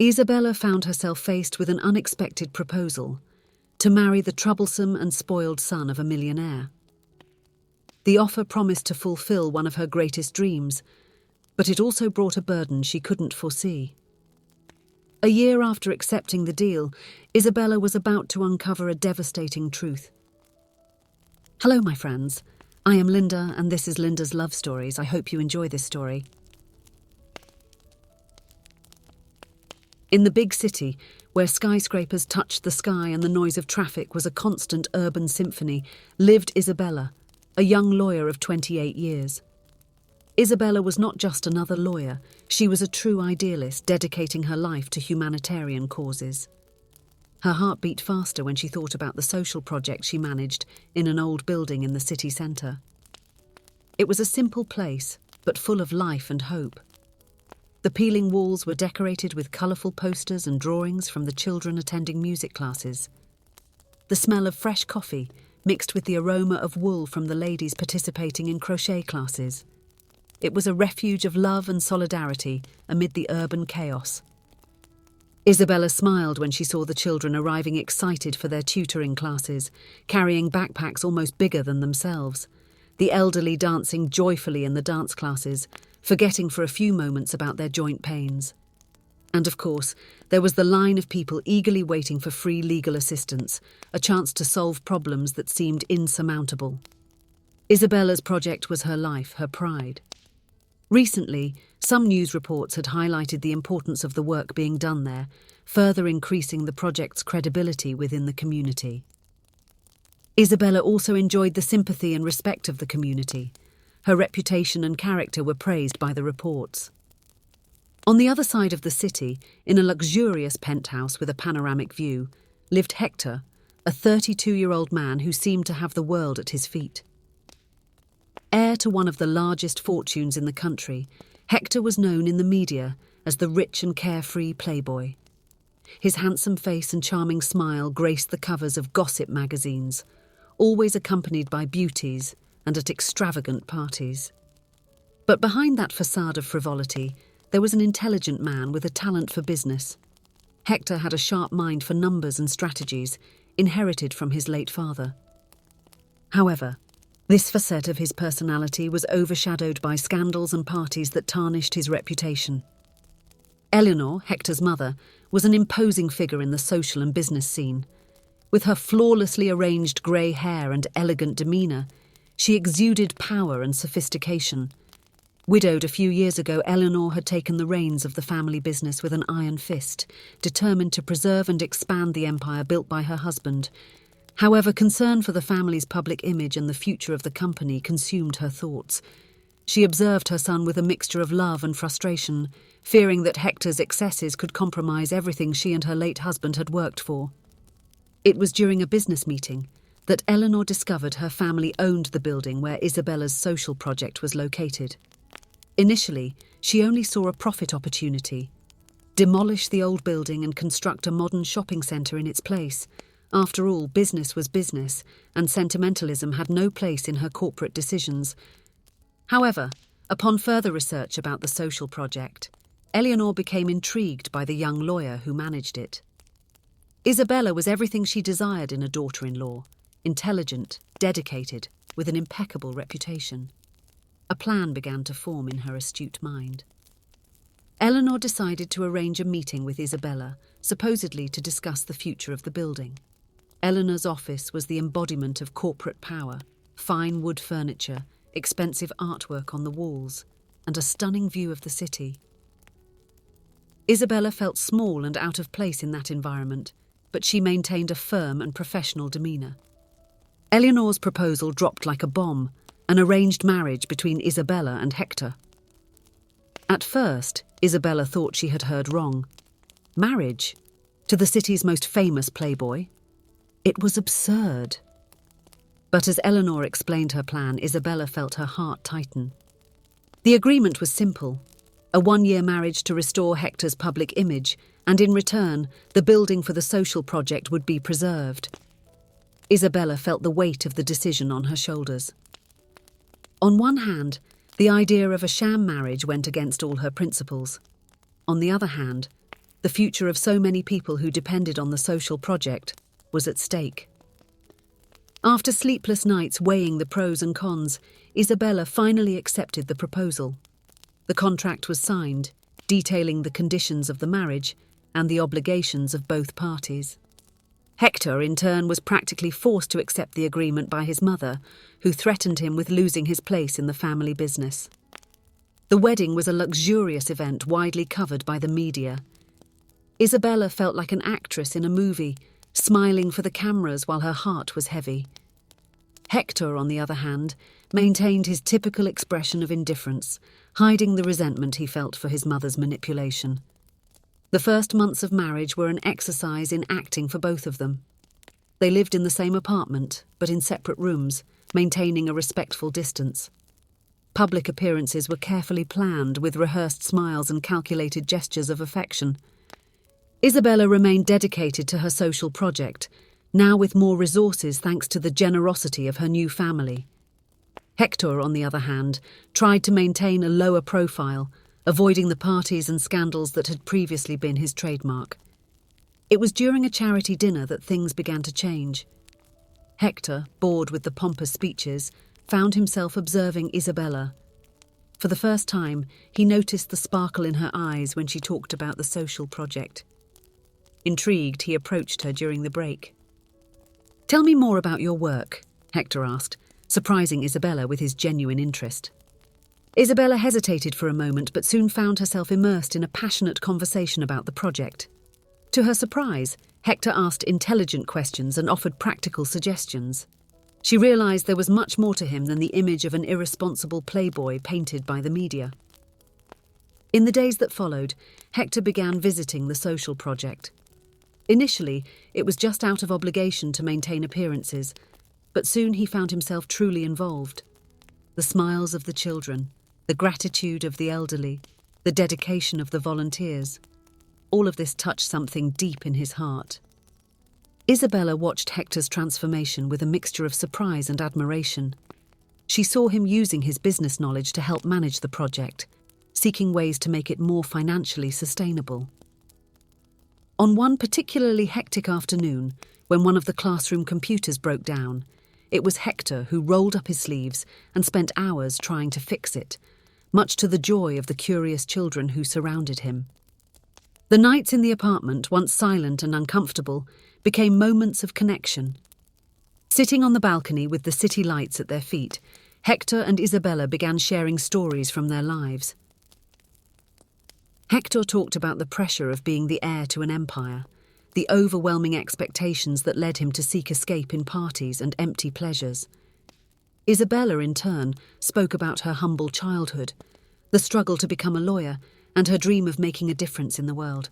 Isabella found herself faced with an unexpected proposal to marry the troublesome and spoiled son of a millionaire. The offer promised to fulfill one of her greatest dreams, but it also brought a burden she couldn't foresee. A year after accepting the deal, Isabella was about to uncover a devastating truth. Hello, my friends. I am Linda, and this is Linda's Love Stories. I hope you enjoy this story. In the big city, where skyscrapers touched the sky and the noise of traffic was a constant urban symphony, lived Isabella, a young lawyer of 28 years. Isabella was not just another lawyer, she was a true idealist dedicating her life to humanitarian causes. Her heart beat faster when she thought about the social project she managed in an old building in the city centre. It was a simple place, but full of life and hope. The peeling walls were decorated with colourful posters and drawings from the children attending music classes. The smell of fresh coffee mixed with the aroma of wool from the ladies participating in crochet classes. It was a refuge of love and solidarity amid the urban chaos. Isabella smiled when she saw the children arriving excited for their tutoring classes, carrying backpacks almost bigger than themselves, the elderly dancing joyfully in the dance classes, forgetting for a few moments about their joint pains. And of course, there was the line of people eagerly waiting for free legal assistance, a chance to solve problems that seemed insurmountable. Isabella's project was her life, her pride. Recently, some news reports had highlighted the importance of the work being done there, further increasing the project's credibility within the community. Isabella also enjoyed the sympathy and respect of the community. Her reputation and character were praised by the reports. On the other side of the city, in a luxurious penthouse with a panoramic view, lived Hector, a 32-year-old man who seemed to have the world at his feet. Heir to one of the largest fortunes in the country, Hector was known in the media as the rich and carefree playboy. His handsome face and charming smile graced the covers of gossip magazines, always accompanied by beauties and at extravagant parties. But behind that facade of frivolity, there was an intelligent man with a talent for business. Hector had a sharp mind for numbers and strategies, inherited from his late father. However, this facet of his personality was overshadowed by scandals and parties that tarnished his reputation. Eleanor, Hector's mother, was an imposing figure in the social and business scene. With her flawlessly arranged grey hair and elegant demeanour, she exuded power and sophistication. Widowed a few years ago, Eleanor had taken the reins of the family business with an iron fist, determined to preserve and expand the empire built by her husband. However, concern for the family's public image and the future of the company consumed her thoughts. She observed her son with a mixture of love and frustration, fearing that Hector's excesses could compromise everything she and her late husband had worked for. It was during a business meeting that Eleanor discovered her family owned the building where Isabella's social project was located. Initially, she only saw a profit opportunity: demolish the old building and construct a modern shopping centre in its place. After all, business was business, and sentimentalism had no place in her corporate decisions. However, upon further research about the social project, Eleanor became intrigued by the young lawyer who managed it. Isabella was everything she desired in a daughter-in-law: intelligent, dedicated, with an impeccable reputation. A plan began to form in her astute mind. Eleanor decided to arrange a meeting with Isabella, supposedly to discuss the future of the building. Eleanor's office was the embodiment of corporate power: fine wood furniture, expensive artwork on the walls, and a stunning view of the city. Isabella felt small and out of place in that environment, but she maintained a firm and professional demeanour. Eleanor's proposal dropped like a bomb: an arranged marriage between Isabella and Hector. At first, Isabella thought she had heard wrong. Marriage? To the city's most famous playboy? It was absurd. But as Eleanor explained her plan, Isabella felt her heart tighten. The agreement was simple: a one-year marriage to restore Hector's public image, and in return, the building for the social project would be preserved. Isabella felt the weight of the decision on her shoulders. On one hand, the idea of a sham marriage went against all her principles. On the other hand, The future of so many people who depended on the social project was at stake. After sleepless nights weighing the pros and cons, Isabella finally accepted the proposal. The contract was signed, detailing the conditions of the marriage and the obligations of both parties. Hector, in turn, was practically forced to accept the agreement by his mother, who threatened him with losing his place in the family business. The wedding was a luxurious event widely covered by the media. Isabella felt like an actress in a movie, smiling for the cameras while her heart was heavy. Hector, on the other hand, maintained his typical expression of indifference, hiding the resentment he felt for his mother's manipulation. The first months of marriage were an exercise in acting for both of them. They lived in the same apartment, but in separate rooms, maintaining a respectful distance. Public appearances were carefully planned, with rehearsed smiles and calculated gestures of affection. Isabella remained dedicated to her social project, now with more resources thanks to the generosity of her new family. Hector, on the other hand, tried to maintain a lower profile, avoiding the parties and scandals that had previously been his trademark. It was during a charity dinner that things began to change. Hector, bored with the pompous speeches, found himself observing Isabella. For the first time, he noticed the sparkle in her eyes when she talked about the social project. Intrigued, he approached her during the break. "Tell me more about your work," Hector asked, surprising Isabella with his genuine interest. Isabella hesitated for a moment but soon found herself immersed in a passionate conversation about the project. To her surprise, Hector asked intelligent questions and offered practical suggestions. She realized there was much more to him than the image of an irresponsible playboy painted by the media. In the days that followed, Hector began visiting the social project. Initially, it was just out of obligation to maintain appearances, but soon he found himself truly involved. The smiles of the children, the gratitude of the elderly, the dedication of the volunteers. All of this touched something deep in his heart. Isabella watched Hector's transformation with a mixture of surprise and admiration. She saw him using his business knowledge to help manage the project, seeking ways to make it more financially sustainable. On one particularly hectic afternoon, when one of the classroom computers broke down, it was Hector who rolled up his sleeves and spent hours trying to fix it, much to the joy of the curious children who surrounded him. The nights in the apartment, once silent and uncomfortable, became moments of connection. Sitting on the balcony with the city lights at their feet, Hector and Isabella began sharing stories from their lives. Hector talked about the pressure of being the heir to an empire, the overwhelming expectations that led him to seek escape in parties and empty pleasures. Isabella, in turn, spoke about her humble childhood, the struggle to become a lawyer, and her dream of making a difference in the world.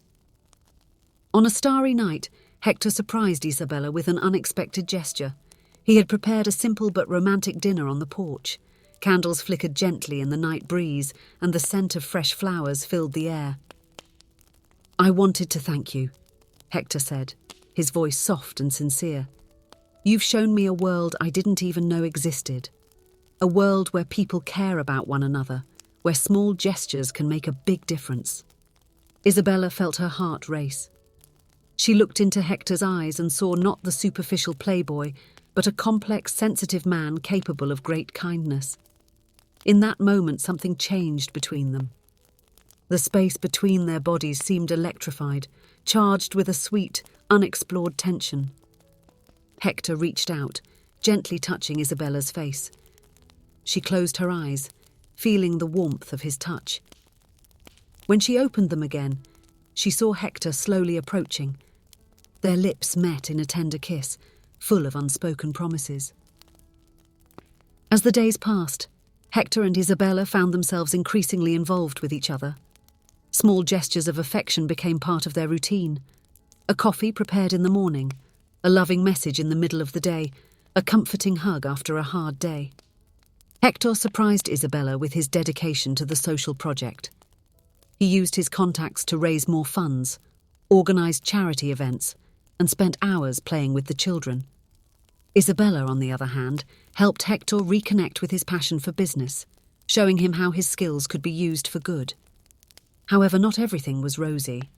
On a starry night, Hector surprised Isabella with an unexpected gesture. He had prepared a simple but romantic dinner on the porch. Candles flickered gently in the night breeze, and the scent of fresh flowers filled the air. "I wanted to thank you," Hector said, his voice soft and sincere. "You've shown me a world I didn't even know existed. A world where people care about one another, where small gestures can make a big difference." Isabella felt her heart race. She looked into Hector's eyes and saw not the superficial playboy, but a complex, sensitive man capable of great kindness. In that moment, something changed between them. The space between their bodies seemed electrified, charged with a sweet, unexplored tension. Hector reached out, gently touching Isabella's face. She closed her eyes, feeling the warmth of his touch. When she opened them again, she saw Hector slowly approaching. Their lips met in a tender kiss, full of unspoken promises. As the days passed, Hector and Isabella found themselves increasingly involved with each other. Small gestures of affection became part of their routine. A coffee prepared in the morning, a loving message in the middle of the day, a comforting hug after a hard day. Hector surprised Isabella with his dedication to the social project. He used his contacts to raise more funds, organised charity events, and spent hours playing with the children. Isabella, on the other hand, helped Hector reconnect with his passion for business, showing him how his skills could be used for good. However, not everything was rosy.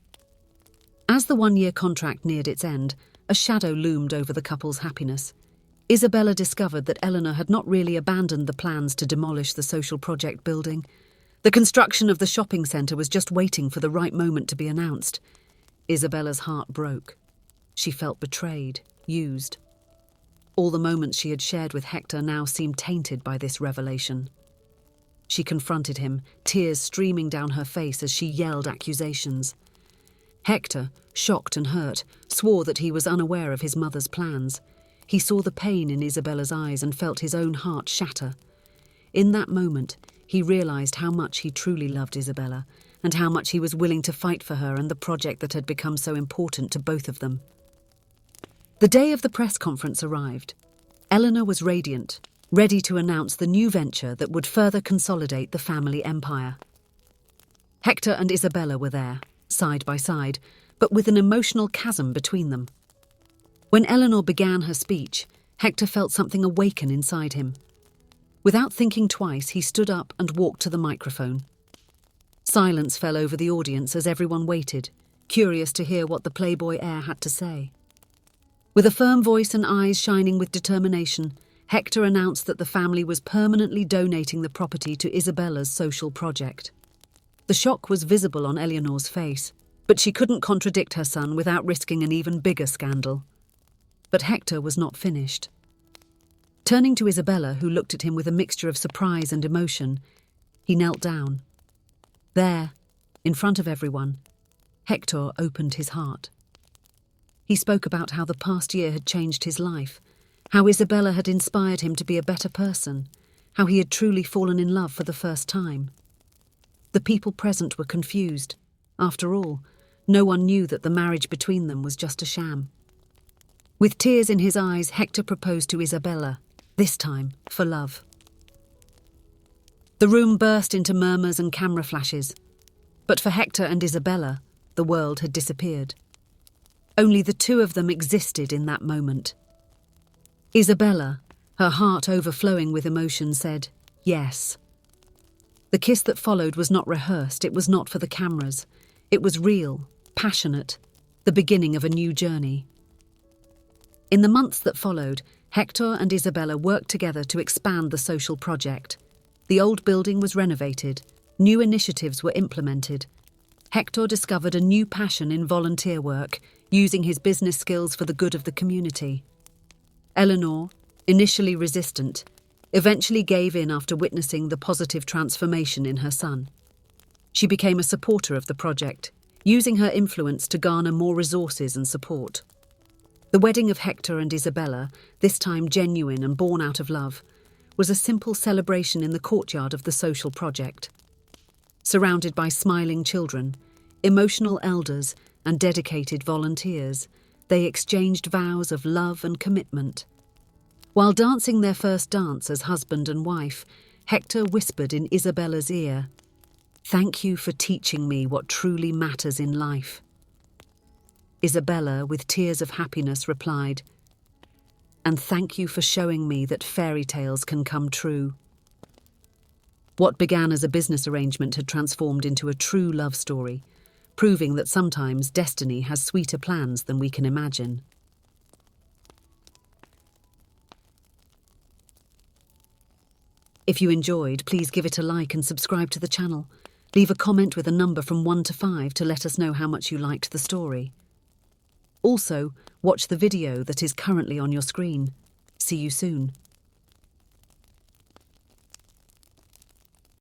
the 1-year contract neared its end, a shadow loomed over the couple's happiness. Isabella discovered that Eleanor had not really abandoned the plans to demolish the social project building. The construction of the shopping centre was just waiting for the right moment to be announced. Isabella's heart broke. She felt betrayed, used. All the moments she had shared with Hector now seemed tainted by this revelation. She confronted him, tears streaming down her face as she yelled accusations. Hector, shocked and hurt, swore that he was unaware of his mother's plans. He saw the pain in Isabella's eyes and felt his own heart shatter. In that moment, he realized how much he truly loved Isabella and how much he was willing to fight for her and the project that had become so important to both of them. The day of the press conference arrived. Eleanor was radiant, ready to announce the new venture that would further consolidate the family empire. Hector and Isabella were there, side by side, but with an emotional chasm between them. When Eleanor began her speech, Hector felt something awaken inside him. Without thinking twice, he stood up and walked to the microphone. Silence fell over the audience as everyone waited, curious to hear what the Playboy heir had to say. With a firm voice and eyes shining with determination, Hector announced that the family was permanently donating the property to Isabella's social project. The shock was visible on Eleanor's face, but she couldn't contradict her son without risking an even bigger scandal. But Hector was not finished. Turning to Isabella, who looked at him with a mixture of surprise and emotion, he knelt down. There, in front of everyone, Hector opened his heart. He spoke about how the past year had changed his life, how Isabella had inspired him to be a better person, how he had truly fallen in love for the first time. The people present were confused. After all, no one knew that the marriage between them was just a sham. With tears in his eyes, Hector proposed to Isabella, this time for love. The room burst into murmurs and camera flashes, but for Hector and Isabella, the world had disappeared. Only the two of them existed in that moment. Isabella, her heart overflowing with emotion, said, yes. The kiss that followed was not rehearsed, it was not for the cameras. It was real, passionate, the beginning of a new journey. In the months that followed, Hector and Isabella worked together to expand the social project. The old building was renovated, new initiatives were implemented. Hector discovered a new passion in volunteer work, using his business skills for the good of the community. Eleanor, initially resistant, eventually gave in after witnessing the positive transformation in her son. She became a supporter of the project, using her influence to garner more resources and support. The wedding of Hector and Isabella, this time genuine and born out of love, was a simple celebration in the courtyard of the social project. Surrounded by smiling children, emotional elders, and dedicated volunteers, they exchanged vows of love and commitment. While dancing their first dance as husband and wife, Hector whispered in Isabella's ear, "Thank you for teaching me what truly matters in life." Isabella, with tears of happiness, replied, "And thank you for showing me that fairy tales can come true." What began as a business arrangement had transformed into a true love story, proving that sometimes destiny has sweeter plans than we can imagine. If you enjoyed, please give it a like and subscribe to the channel. Leave a comment with a number from 1 to 5 to let us know how much you liked the story. Also, watch the video that is currently on your screen. See you soon.